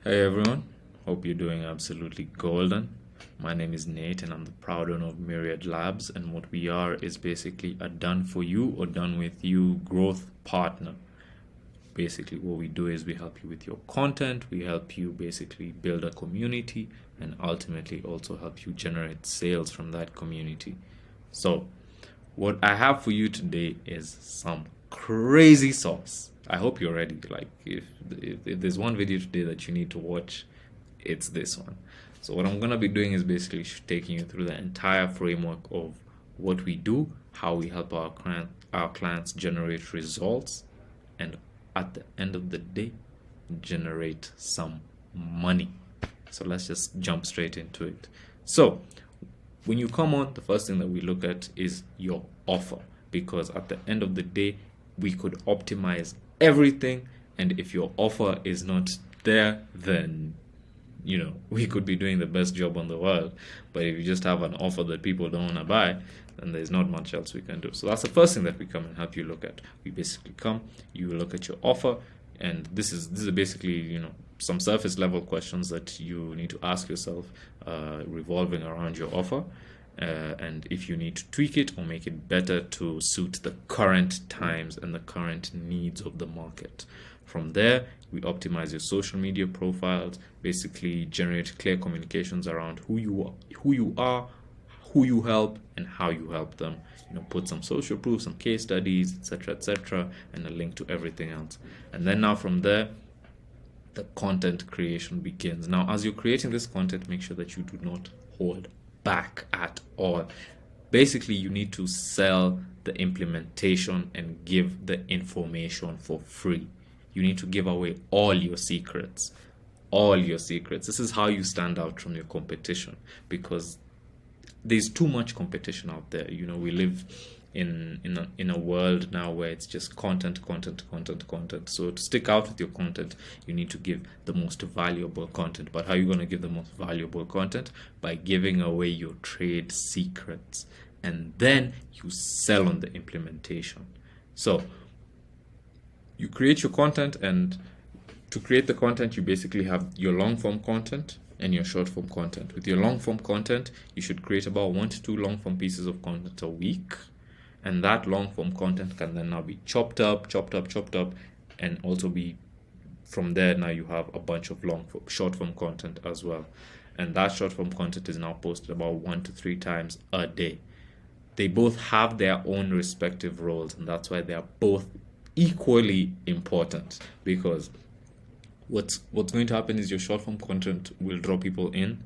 Hey everyone, hope you're doing absolutely golden. My name is Nate and I'm the proud owner of Myriad Labs, and what we are is basically a done for you or done with you growth partner. Basically, what we do is we help you with your content, we help you basically build a community, and ultimately also help you generate sales from that community. So, what I have for you today is some crazy sauce. I hope you're ready. Like, if there's one video today that you need to watch, it's this one. So, what I'm gonna be doing is basically taking you through the entire framework of what we do, how we help our clients generate results, and at the end of the day, generate some money. So let's just jump straight into it. So when you come on, the first thing that we look at is your offer, because at the end of the day, we could optimize everything, and if your offer is not there, then we could be doing the best job on the world. But if you just have an offer that people don't want to buy, then there's not much else we can do. So that's the first thing that we come and help you look at. We basically come, you look at your offer, and this is basically some surface level questions that you need to ask yourself, revolving around your offer, and if you need to tweak it or make it better to suit the current times and the current needs of the market. From there, we optimize your social media profiles, basically generate clear communications around who you are, who you help, and how you help them. Put some social proof, some case studies, etc., and a link to everything else. And then now from there, the content creation begins. Now, as you're creating this content, make sure that you do not hold back at all. Basically, you need to sell the implementation and give the information for free. You need to give away all your secrets. All your secrets. This is how you stand out from your competition, because there's too much competition out there. We live in a world now where it's just content. So to stick out with your content, you need to give the most valuable content. But how are you going to give the most valuable content? By giving away your trade secrets, and then you sell on the implementation. So you create your content, and to create the content, you basically have your long form content and your short form content. With your long form content, you should create about 1 to 2 long form pieces of content a week, and that long form content can then now be chopped up, and also be from there. Now you have a bunch of short form content as well, and that short form content is now posted about 1 to 3 times a day. They both have their own respective roles, and that's why they are both equally important, because what's going to happen is your short form content will draw people in,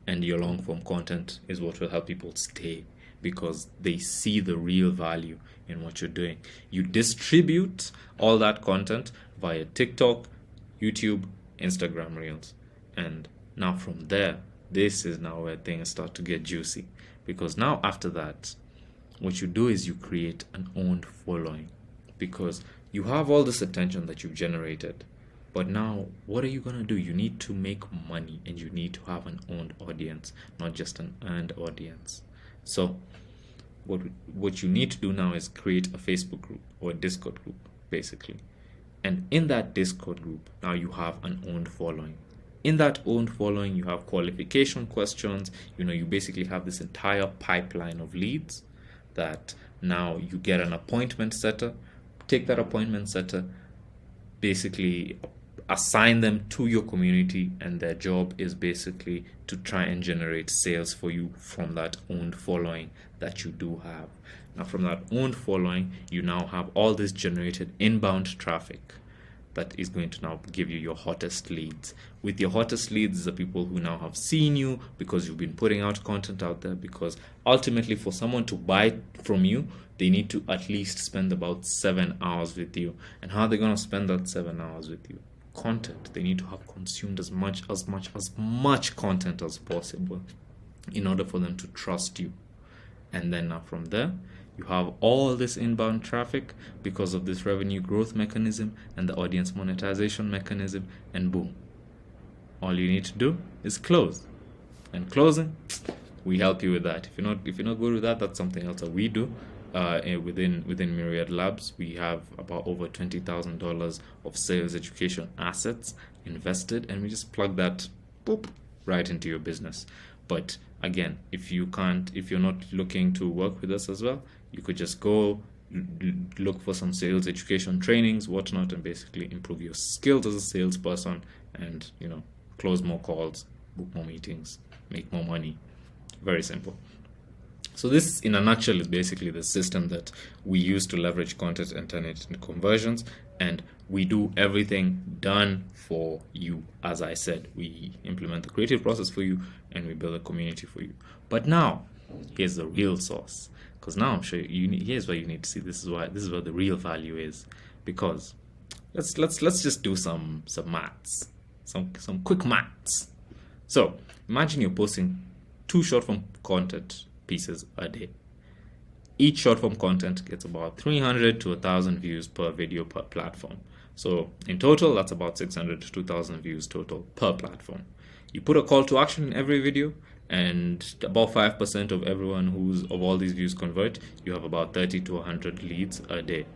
and your long form content is what will help people stay, because they see the real value in what you're doing. You distribute all that content via TikTok, YouTube, Instagram Reels, and now from there, this is now where things start to get juicy, because now after that, what you do is you create an owned following, because you have all this attention that you've generated. But now, what are you going to do? You need to make money, and you need to have an owned audience, not just an earned audience. So what you need to do now is create a Facebook group or a Discord group, basically. And in that Discord group, now you have an owned following. In that owned following, you have qualification questions. You basically have this entire pipeline of leads that now you get an appointment setter. Take that appointment setter, basically assign them to your community, and their job is basically to try and generate sales for you from that owned following that you do have. Now, from that owned following, you now have all this generated inbound traffic that is going to now give you your hottest leads. With your hottest leads, the people who now have seen you because you've been putting out content out there, because ultimately for someone to buy from you, they need to at least spend about 7 hours with you. And how are they going to spend that 7 hours with you? Content. They need to have consumed as much content as possible in order for them to trust you. And then now from there, you have all this inbound traffic because of this revenue growth mechanism and the audience monetization mechanism, and boom. All you need to do is close. And closing, we help you with that. If you're not good with that, that's something else that we do. Within Myriad Labs, we have about over $20,000 of sales education assets invested, and we just plug that boop right into your business. But again, if you're not looking to work with us as well, you could just go look for some sales education trainings, whatnot, and basically improve your skills as a salesperson, and close more calls, book more meetings, make more money. Very simple. So this, in a nutshell, is basically the system that we use to leverage content and turn it into conversions. And we do everything done for you. As I said, we implement the creative process for you, and we build a community for you. But now, here's the real sauce. Because now I'm sure here's what you need to see. This is where the real value is. Because let's just do some maths, some quick maths. So imagine you're posting 2 short form content pieces a day. Each short form content gets about 300 to 1,000 views per video per platform. So in total, that's about 600 to 2,000 views total per platform. You put a call to action in every video, and about 5% of everyone of all these views convert. You have about 30 to 100 leads a day.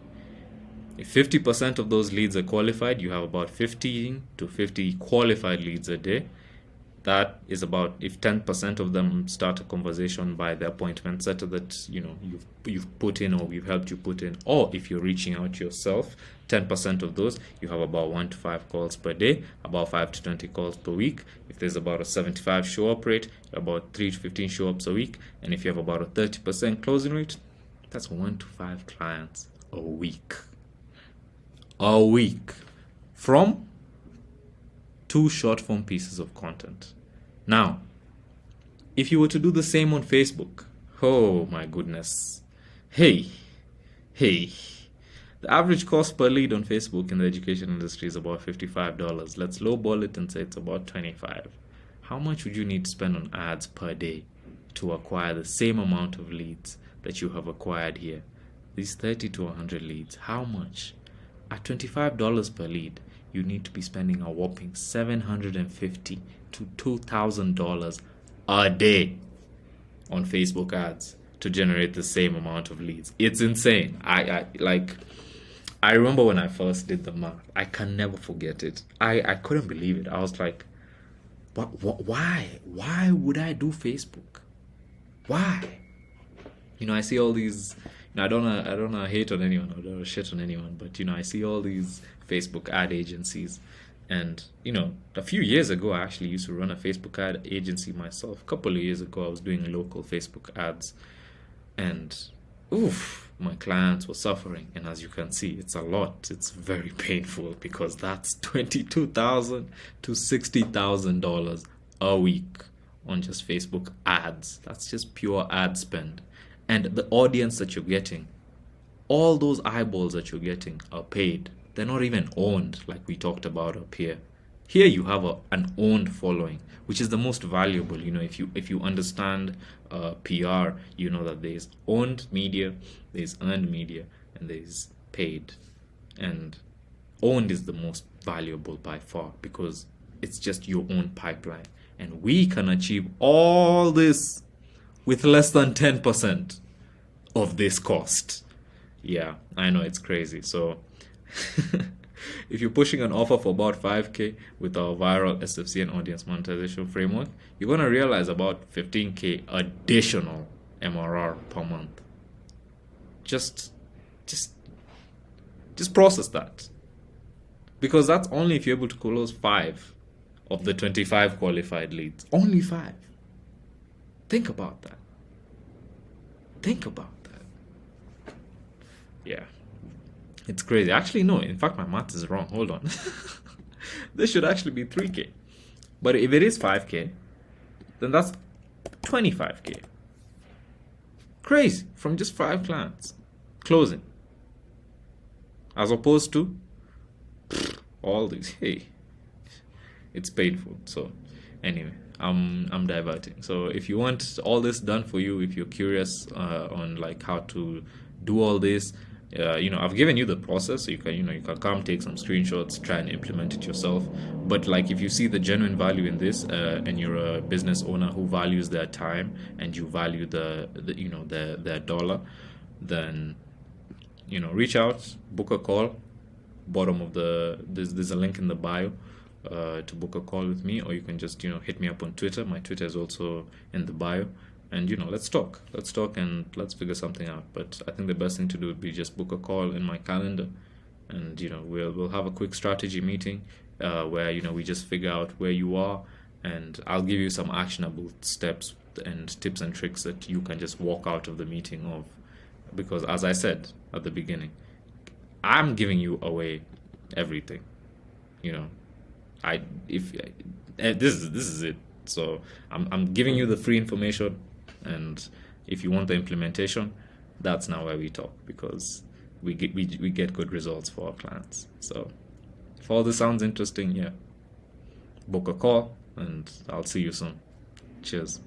If 50% of those leads are qualified, you have about 15 to 50 qualified leads a day. That is about, if 10% of them start a conversation by the appointment setter that you've put in, or we've helped you put in, or if you're reaching out yourself, 10% of those, you have about 1 to 5 calls per day, about 5 to 20 calls per week. If there's about a 75 show up rate, about 3 to 15 show ups a week. And if you have about a 30% closing rate, that's 1 to 5 clients a week. A week from 2 short form pieces of content. Now, if you were to do the same on Facebook, oh my goodness. Hey, the average cost per lead on Facebook in the education industry is about $55. Let's lowball it and say it's about $25. How much would you need to spend on ads per day to acquire the same amount of leads that you have acquired here? These 30 to 100 leads, how much? At $25 per lead, you need to be spending a whopping $750 to $2,000 a day on Facebook ads to generate the same amount of leads. It's insane. I remember when I first did the math. I can never forget it. I couldn't believe it. I was like, why? Why would I do Facebook? Why? I see all these. I don't wanna hate on anyone, or don't wanna shit on anyone, but I see all these Facebook ad agencies, and a few years ago I actually used to run a Facebook ad agency myself. A couple of years ago I was doing local Facebook ads, and my clients were suffering. And as you can see, it's a lot. It's very painful, because that's $22,000 to $60,000 a week on just Facebook ads. That's just pure ad spend. And the audience that you're getting, all those eyeballs that you're getting are paid. They're not even owned, like we talked about up here. Here you have an owned following, which is the most valuable. If you understand PR, you know that there's owned media, there's earned media, and there's paid. And owned is the most valuable by far, because it's just your own pipeline. And we can achieve all this with less than 10% of this cost. Yeah, I know, it's crazy. So if you're pushing an offer for about $5K with our viral SFC and audience monetization framework, you're going to realize about $15K additional MRR per month. Just process that. Because that's only if you're able to close 5 of the 25 qualified leads. Only 5. Think about that. Yeah. It's crazy. Actually, no. In fact, my math is wrong. Hold on. This should actually be 3K. But if it is 5K, then that's 25K. Crazy. From just 5 clients closing. As opposed to all these. Hey. It's painful. So, anyway. I'm diverting. So if you want all this done for you, if you're curious on how to do all this, I've given you the process, so you can come take some screenshots, try and implement it yourself. But if you see the genuine value in this, and you're a business owner who values their time, and you value their dollar, then reach out, book a call. Bottom of there's a link in the bio. to book a call with me, or you can just hit me up on Twitter. My Twitter is also in the bio, and let's talk and let's figure something out. But I think the best thing to do would be just book a call in my calendar, and we'll have a quick strategy meeting where we just figure out where you are, and I'll give you some actionable steps and tips and tricks that you can just walk out of the meeting of. Because as I said at the beginning, I'm giving you away everything. This is it. So I'm giving you the free information, and if you want the implementation, that's now where we talk, because we get good results for our clients. So if all this sounds interesting, book a call, and I'll see you soon. Cheers.